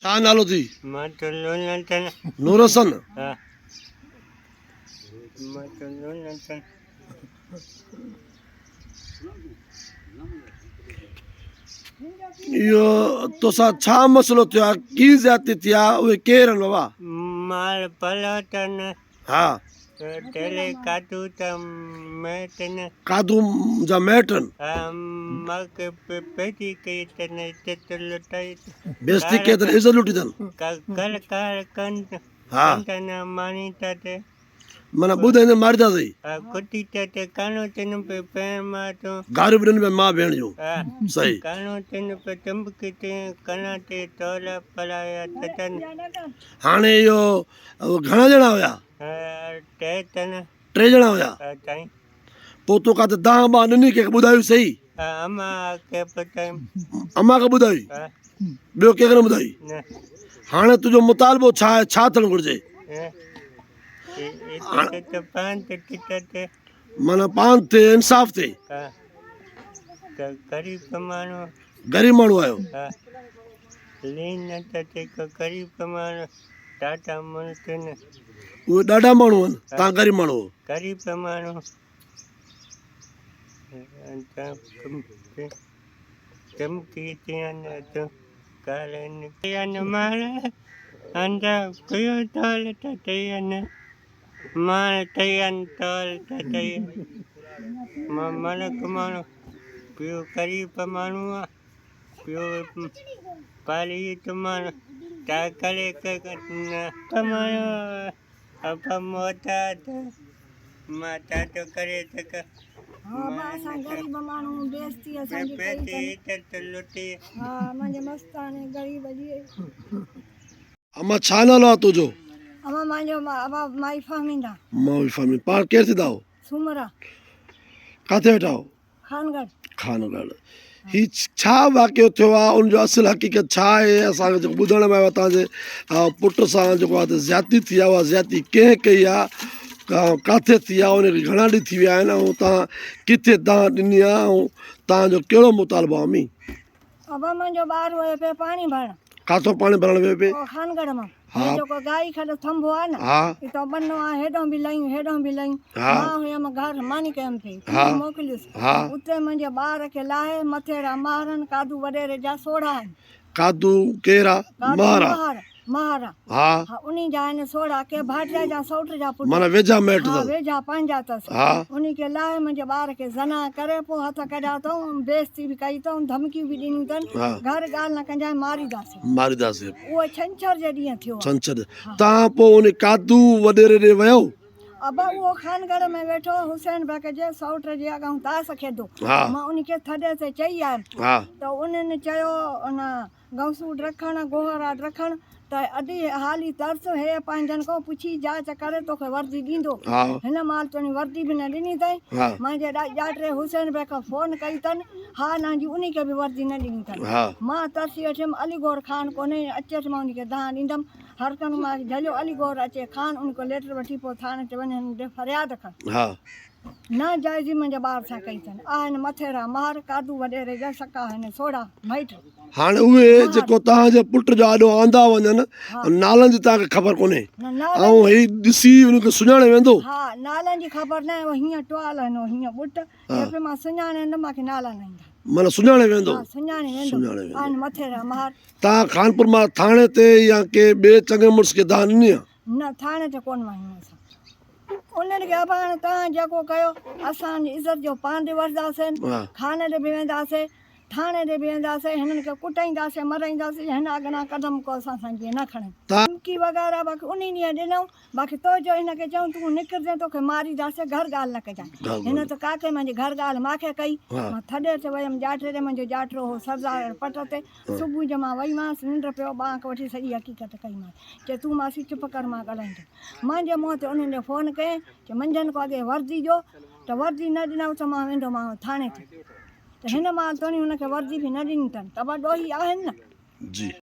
छा नालो थी? मां तो लोनतन नूरसन। हा मां तो लोनतन इहो तोसां छा मसलो थियो आहे? की ज़्यादती थी आहे? उहे केरु आहिनि बाबा? माल पलटन हा टेले काटू त मैटन कादू जा मैट आहिनि। मग पेटी कई तने ते लुटाई बेइज्जती कई अथनि, इज़त लुटी अथनि। कर कर कंद हा कंदन मानी ते माना ॿुधाईंदे मारींदासीं। कुटी ते कानो तिन पे पैमा तो गारियूं बि ॾिनी पिया माउ भेण जूं। सही। कानो तिन पे चंबके ते कना ते तोला पलाया तन हाणे इहो घणा ॼणा हुया? टे तन 3 ॼणा हुया। ताई पोइ तो काथे दाह ॿाह ॾिनी कंहिंखे ॿुधायो सही? अम्मा के पता अम्मा खे ॿुधाई, ॿियो कंहिंखे न ॿुधाई? न हाणे तुंहिंजो मुतालबो छा आहे? छा थियणु घुरिजे? माना पान थिए, इंसाफ़ थिए। गरीब माण्हू ग़रीब माण्हू आहियो। गरीब माण्हू टाटा मुल्कन उहे ॾाढा माण्हू आहिनि, तव्हां ग़रीब माण्हू हो। गरीब माण्हू चमकी तो कालन मार अंडा कुयो तोल तयन मार तयन तोल तयन मनक माण्हू पियो गरीब माण्हू आहे पियो पालीत माण्हू ता करे कमायो अब मोटा माता तो करे तक हाँ असां गरीब माण्हू बेइज्जती असांजी कई अथनि। हा मुंहिंजे मस्ताने ग़रीब जी। अम्मा छा नालो आहे तुंहिंजो? अमा मुंहिंजो माई फहमींदा माउ फहमी। पाण केरु थींदा हो? सुमरा किथे वेठा हो? खानगढ़। खानगढ़। ही छा वाक़ियो थियो आहे? उनजो असुल हक़ीक़त छा आहे? असांखे जेको ॿुधण में आयो तव्हांजे पुट सां जेको आहे ज़्यादती थी आहे, उहा ज़्यादती कंहिं कई आहे, किथे थी आहे, उनखे घणा ॾींहं थी विया आहिनि, ऐं तव्हां किथे दाह ॾिनी आहे, ऐं तव्हांजो कहिड़ो मुतालबो आहे? अम्मी अबा मुंहिंजो ॿारु वियो पियो पाणी भरणु। किथां पाणी भरणु वियो पिए? खानगढ़ मां। हा जेको गाई खॾ थंभो आहे न, हा हितां बनो आहे, हेॾां बि लयूं हेॾां बि लयूं। हा मां हुयमि घर मानी कैम्प ते, हा मोकिलियुसि। हा उते मुंहिंजे ॿार खे लाहे मथेरा मारनि कादू वॾेरे जा सोढ़ा आहिनि। कादू केरु आहे? महारा। महारा हा हा उन्ही जा आहिनि सोढ़ा के भाटिया जा सौट जा पुट। माना वेझा मैट हा अथसि। वेझा पंहिंजा अथसि। हा उन्ही खे लाहे मुंहिंजे ॿार खे ज़ना करे पोइ हथ कढिया अथऊं, बेइज्जती बि कई अथऊं, धमकियूं बि ॾिनियूं अथनि। हा घर ॻाल्हि न कंजांइ मारींदासीं। मारींदासीं। उहो छंछर जे ॾींहुं थियो आहे। छंछरु। तव्हां पोइ उन कादू वॾेरे ॾे वियो? अबा उहो खानगढ़ में वेठो हुसैन बक जे सौट जे अॻां तास खेॾो। हा मां उनखे थॾे ते चई आयमि हा त उन्हनि चयो उन गौसूद रखणु गोहराट रखणु त अॼु हाली तरस हे पंहिंजनि खां पुछी जांच करे तोखे वर्दी ॾींदो। हा हिन महिल तुंहिंजी वर्दी बि न ॾिनी अथई। हा मुंहिंजे ॼाटे हुसैन बक फ़ोन कई अथनि, हा नंढी उन खे बि वर्दी न ॾिनी अथनि। हा मां तरसी वेठियमि, अलीगोड़ खान कोन्हे अचेसि मां उनखे दाह ॾींदमि। हर कंहिं मां झलियो अलीगोड़ अचे खान उनखां लेटर वठी पोइ थाणे ते वञी फ़रियाद कर। हा नाजाइज़ी मुंहिंजे ॿार सां कई अथनि। आहिनि मथेरा मार कादू वॾेरे जा सका आहिनि सोढ़ा माइट। हाणे उहे जेको तव्हांजे पुट जा एॾो आंदा वञनि, नालनि जी तव्हांखे ख़बर कोन्हे, ऐं ही ॾिसी उनखे सुञाणे वेंदो? हा नालनि जी ख़बर न आहे, हीअं टुवाल आहिनि हीअं पुट हे मां सुञाणे ईंदमि, मूंखे नाला न ईंदा। माना सुञाणे वेंदो? सुञाणे वेंदो। आहिनि मथेरा मार। तव्हां खानपुर मां थाणे ते या के ॿिए चङे मुड़ुस खे दाह ॾिनी आहे? न थाणे ते कोन वञूं असां। उन्हनि खे अबा हाणे तव्हां जेको कयो असांजी इज़त जो पांडे वठंदासीं, खाने ते बि वेंदासीं, थाणे ते बि वेंदासीं, हिननि खे कुटाईंदासीं मराईंदासीं, हिन अॻियां कदम को असां जीअं न खणनि। धमकी वग़ैरह बाक़ी उन ॾींहुं ॾिनऊं, बाक़ी तो जो हिनखे चऊं तूं निकिरजांइ तोखे मारींदासीं, घर ॻाल्हि न कजांइ। हिन त काके मुंहिंजी घर ॻाल्हि मूंखे कई। मां थॾे ते वयमि ॼाटे ते, मुंहिंजो ॼाठरो हो सरदार पट ते। सुबुह जो मां वईमांसि, निंड पियो ॿांक वठी सॼी हक़ीक़त कईमांसि। चए तूं मासी चुप कर मां ॻाल्हाईंदमि। मुंहिंजे मुंहं ते उन्हनि फ़ोन कयईं कि मंझंदि खां अॻे वर्दी ॾियो, त वर्दी न ॾिनऊं त मां वेंदोमांव थाणे ते। त हिन महिल तुंहिंजी हुनखे वर्दी बि न ॾिनी अथनि, त ॾोही आहिनि न। जी।